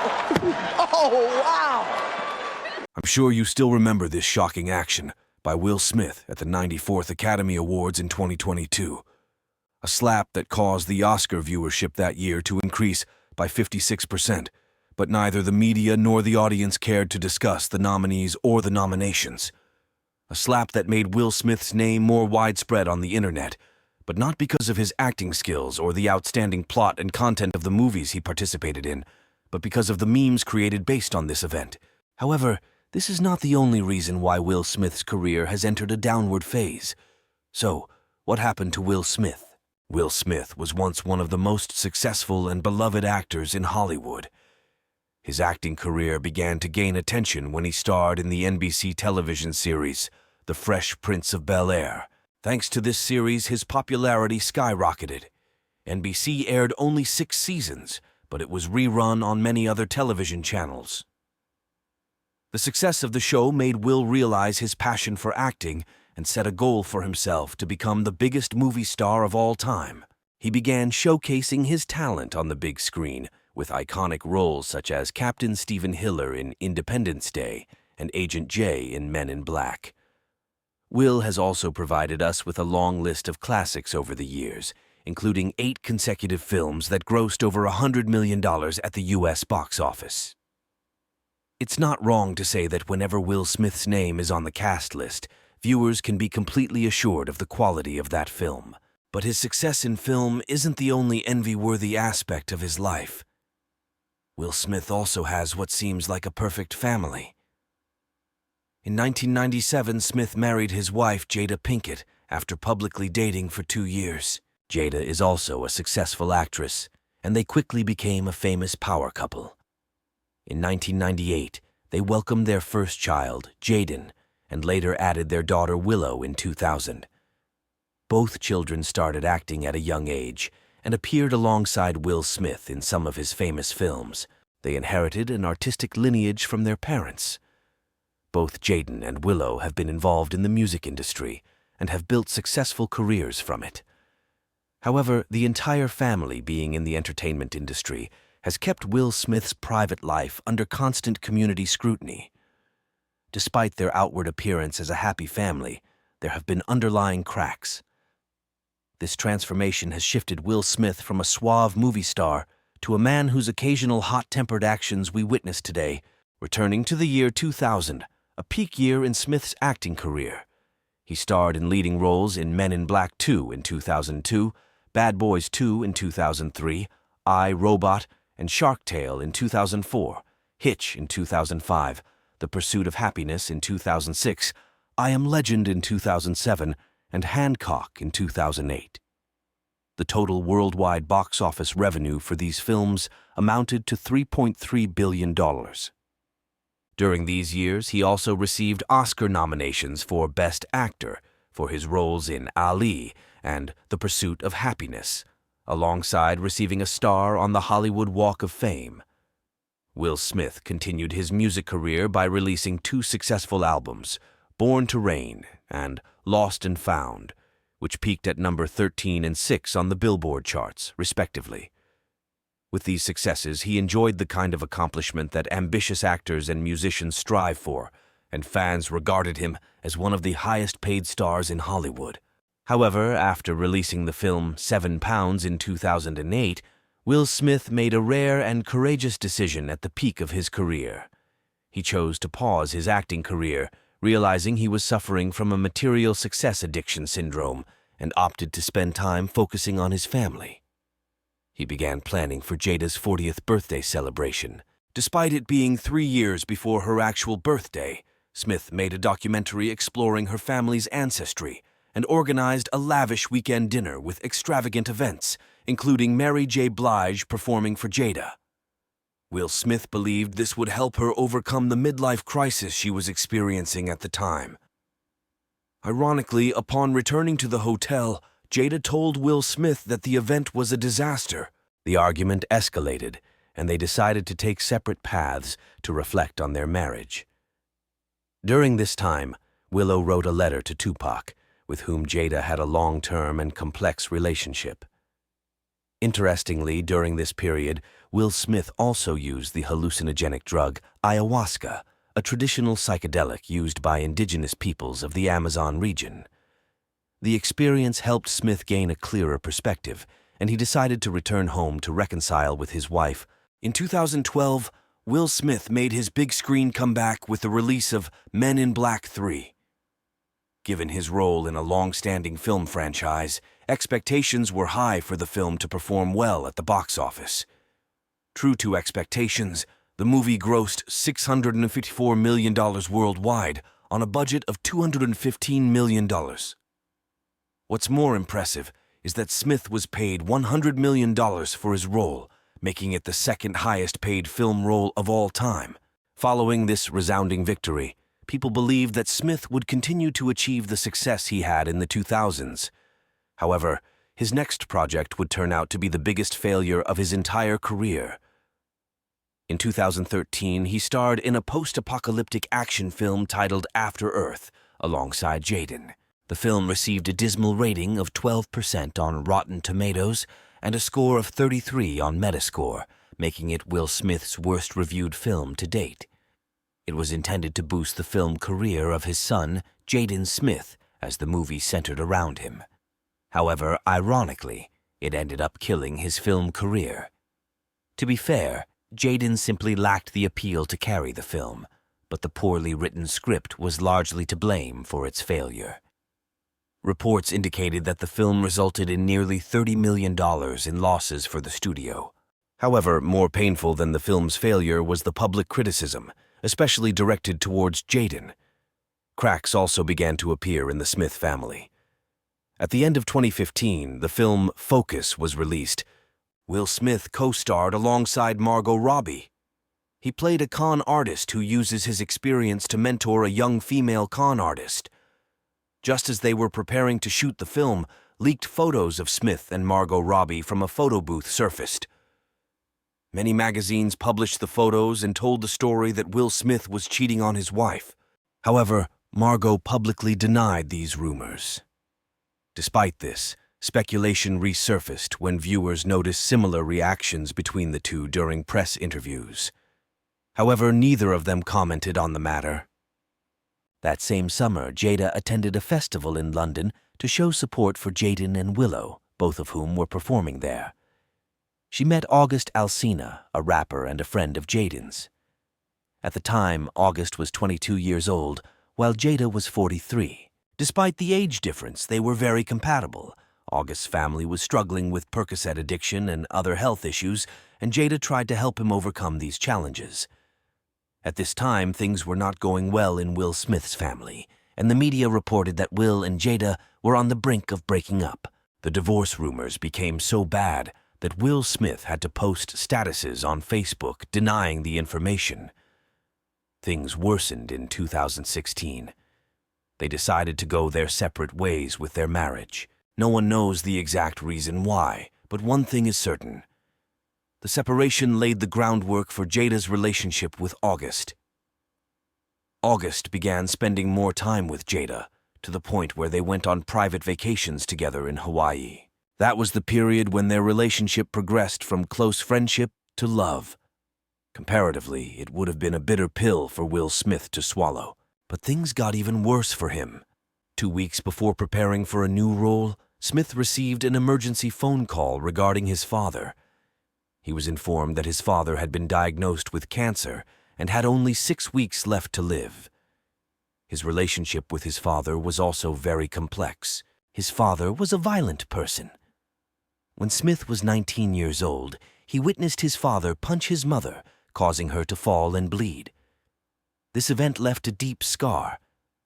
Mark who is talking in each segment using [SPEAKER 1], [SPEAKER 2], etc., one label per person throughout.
[SPEAKER 1] Oh, wow!
[SPEAKER 2] I'm sure you still remember this shocking action by Will Smith at the 94th Academy Awards in 2022. A slap that caused the Oscar viewership that year to increase by 56%, but neither the media nor the audience cared to discuss the nominees or the nominations. A slap that made Will Smith's name more widespread on the internet, but not because of his acting skills or the outstanding plot and content of the movies he participated in, but because of the memes created based on this event. However, this is not the only reason why Will Smith's career has entered a downward phase. So, what happened to Will Smith? Will Smith was once one of the most successful and beloved actors in Hollywood. His acting career began to gain attention when he starred in the NBC television series, The Fresh Prince of Bel-Air. Thanks to this series, his popularity skyrocketed. NBC aired only 6 seasons, but it was rerun on many other television channels. The success of the show made Will realize his passion for acting and set a goal for himself to become the biggest movie star of all time. He began showcasing his talent on the big screen with iconic roles such as Captain Stephen Hiller in Independence Day and Agent J in Men in Black. Will has also provided us with a long list of classics over the years, including 8 consecutive films that grossed over $100 million at the U.S. box office. It's not wrong to say that whenever Will Smith's name is on the cast list, viewers can be completely assured of the quality of that film. But his success in film isn't the only envy-worthy aspect of his life. Will Smith also has what seems like a perfect family. In 1997, Smith married his wife, Jada Pinkett, after publicly dating for 2 years. Jada is also a successful actress, and they quickly became a famous power couple. In 1998, they welcomed their first child, Jaden, and later added their daughter Willow in 2000. Both children started acting at a young age and appeared alongside Will Smith in some of his famous films. They inherited an artistic lineage from their parents. Both Jaden and Willow have been involved in the music industry and have built successful careers from it. However, the entire family being in the entertainment industry has kept Will Smith's private life under constant community scrutiny. Despite their outward appearance as a happy family, there have been underlying cracks. This transformation has shifted Will Smith from a suave movie star to a man whose occasional hot-tempered actions we witness today. Returning to the year 2000, a peak year in Smith's acting career. He starred in leading roles in Men in Black 2 in 2002, Bad Boys 2 in 2003, I, Robot, and Shark Tale in 2004, Hitch in 2005, The Pursuit of Happiness in 2006, I Am Legend in 2007, and Hancock in 2008. The total worldwide box office revenue for these films amounted to $3.3 billion. During these years, he also received Oscar nominations for Best Actor for his roles in Ali and The Pursuit of Happiness, alongside receiving a star on the Hollywood Walk of Fame. Will Smith continued his music career by releasing 2 successful albums, Born to Reign and Lost and Found, which peaked at number 13 and 6 on the Billboard charts, respectively. With these successes, he enjoyed the kind of accomplishment that ambitious actors and musicians strive for, and fans regarded him as one of the highest-paid stars in Hollywood. However, after releasing the film 7 Pounds in 2008, Will Smith made a rare and courageous decision at the peak of his career. He chose to pause his acting career, realizing he was suffering from a material success addiction syndrome, and opted to spend time focusing on his family. He began planning for Jada's 40th birthday celebration. Despite it being 3 years before her actual birthday, Smith made a documentary exploring her family's ancestry and organized a lavish weekend dinner with extravagant events, including Mary J. Blige performing for Jada. Will Smith believed this would help her overcome the midlife crisis she was experiencing at the time. Ironically, upon returning to the hotel, Jada told Will Smith that the event was a disaster. The argument escalated, and they decided to take separate paths to reflect on their marriage. During this time, Willow wrote a letter to Tupac, with whom Jada had a long-term and complex relationship. Interestingly, during this period, Will Smith also used the hallucinogenic drug ayahuasca, a traditional psychedelic used by indigenous peoples of the Amazon region. The experience helped Smith gain a clearer perspective, and he decided to return home to reconcile with his wife. In 2012, Will Smith made his big-screen comeback with the release of Men in Black 3. Given his role in a long-standing film franchise, expectations were high for the film to perform well at the box office. True to expectations, the movie grossed $654 million worldwide on a budget of $215 million. What's more impressive is that Smith was paid $100 million for his role, making it the second highest-paid film role of all time. Following this resounding victory, people believed that Smith would continue to achieve the success he had in the 2000s. However, his next project would turn out to be the biggest failure of his entire career. In 2013, he starred in a post-apocalyptic action film titled After Earth, alongside Jaden. The film received a dismal rating of 12% on Rotten Tomatoes and a score of 33 on Metascore, making it Will Smith's worst-reviewed film to date. It was intended to boost the film career of his son, Jaden Smith, as the movie centered around him. However, ironically, it ended up killing his film career. To be fair, Jaden simply lacked the appeal to carry the film, but the poorly written script was largely to blame for its failure. Reports indicated that the film resulted in nearly $30 million in losses for the studio. However, more painful than the film's failure was the public criticism, especially directed towards Jaden. Cracks also began to appear in the Smith family. At the end of 2015, the film Focus was released. Will Smith co-starred alongside Margot Robbie. He played a con artist who uses his experience to mentor a young female con artist. Just as they were preparing to shoot the film, leaked photos of Smith and Margot Robbie from a photo booth surfaced. Many magazines published the photos and told the story that Will Smith was cheating on his wife. However, Margot publicly denied these rumors. Despite this, speculation resurfaced when viewers noticed similar reactions between the two during press interviews. However, neither of them commented on the matter. That same summer, Jada attended a festival in London to show support for Jaden and Willow, both of whom were performing there. She met August Alsina, a rapper and a friend of Jaden's. At the time, August was 22 years old, while Jada was 43. Despite the age difference, they were very compatible. August's family was struggling with Percocet addiction and other health issues, and Jada tried to help him overcome these challenges. At this time, things were not going well in Will Smith's family, and the media reported that Will and Jada were on the brink of breaking up. The divorce rumors became so bad that Will Smith had to post statuses on Facebook denying the information. Things worsened in 2016. They decided to go their separate ways with their marriage. No one knows the exact reason why, but one thing is certain. The separation laid the groundwork for Jada's relationship with August. August began spending more time with Jada, to the point where they went on private vacations together in Hawaii. That was the period when their relationship progressed from close friendship to love. Comparatively, it would have been a bitter pill for Will Smith to swallow, but things got even worse for him. 2 weeks before preparing for a new role, Smith received an emergency phone call regarding his father. He was informed that his father had been diagnosed with cancer and had only 6 weeks left to live. His relationship with his father was also very complex. His father was a violent person. When Smith was 19 years old, he witnessed his father punch his mother, causing her to fall and bleed. This event left a deep scar,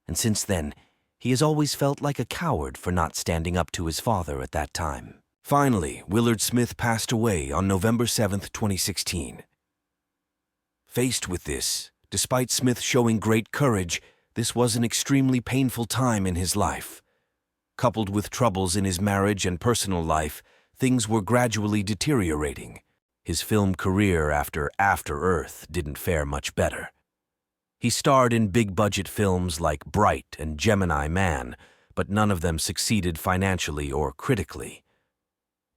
[SPEAKER 2] and since then, he has always felt like a coward for not standing up to his father at that time. Finally, Willard Smith passed away on November 7, 2016. Faced with this, despite Smith showing great courage, this was an extremely painful time in his life. Coupled with troubles in his marriage and personal life, things were gradually deteriorating. His film career after Earth didn't fare much better. He starred in big-budget films like Bright and Gemini Man, but none of them succeeded financially or critically.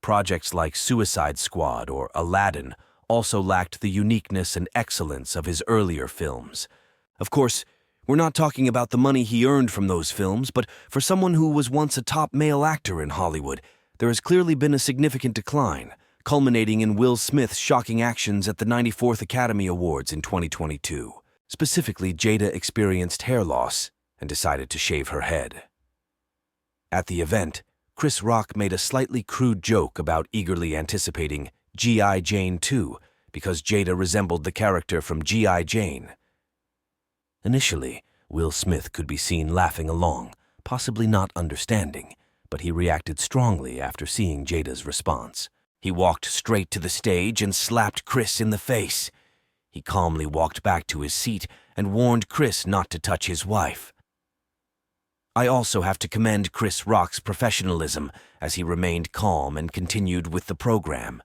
[SPEAKER 2] Projects like Suicide Squad or Aladdin also lacked the uniqueness and excellence of his earlier films. Of course, we're not talking about the money he earned from those films, but for someone who was once a top male actor in Hollywood, there has clearly been a significant decline, culminating in Will Smith's shocking actions at the 94th Academy Awards in 2022. Specifically, Jada experienced hair loss and decided to shave her head. At the event, Chris Rock made a slightly crude joke about eagerly anticipating G.I. Jane 2 because Jada resembled the character from G.I. Jane. Initially, Will Smith could be seen laughing along, possibly not understanding, but he reacted strongly after seeing Jada's response. He walked straight to the stage and slapped Chris in the face. He calmly walked back to his seat and warned Chris not to touch his wife. I also have to commend Chris Rock's professionalism as he remained calm and continued with the program.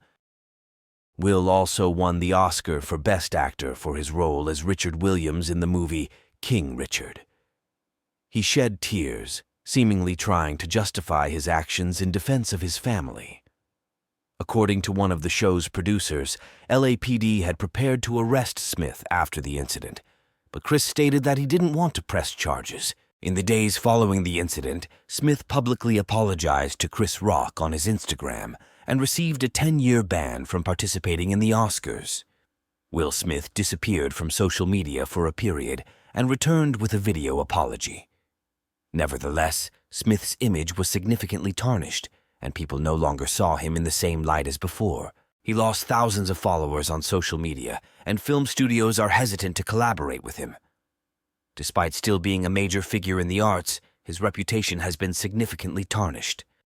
[SPEAKER 2] Will also won the Oscar for Best Actor for his role as Richard Williams in the movie King Richard. He shed tears, seemingly trying to justify his actions in defense of his family. According to one of the show's producers, LAPD had prepared to arrest Smith after the incident, but Chris stated that he didn't want to press charges. In the days following the incident, Smith publicly apologized to Chris Rock on his Instagram and received a 10-year ban from participating in the Oscars. Will Smith disappeared from social media for a period and returned with a video apology. Nevertheless, Smith's image was significantly tarnished, and people no longer saw him in the same light as before. He lost thousands of followers on social media, and film studios are hesitant to collaborate with him. Despite still being a major figure in the arts, his reputation has been significantly tarnished.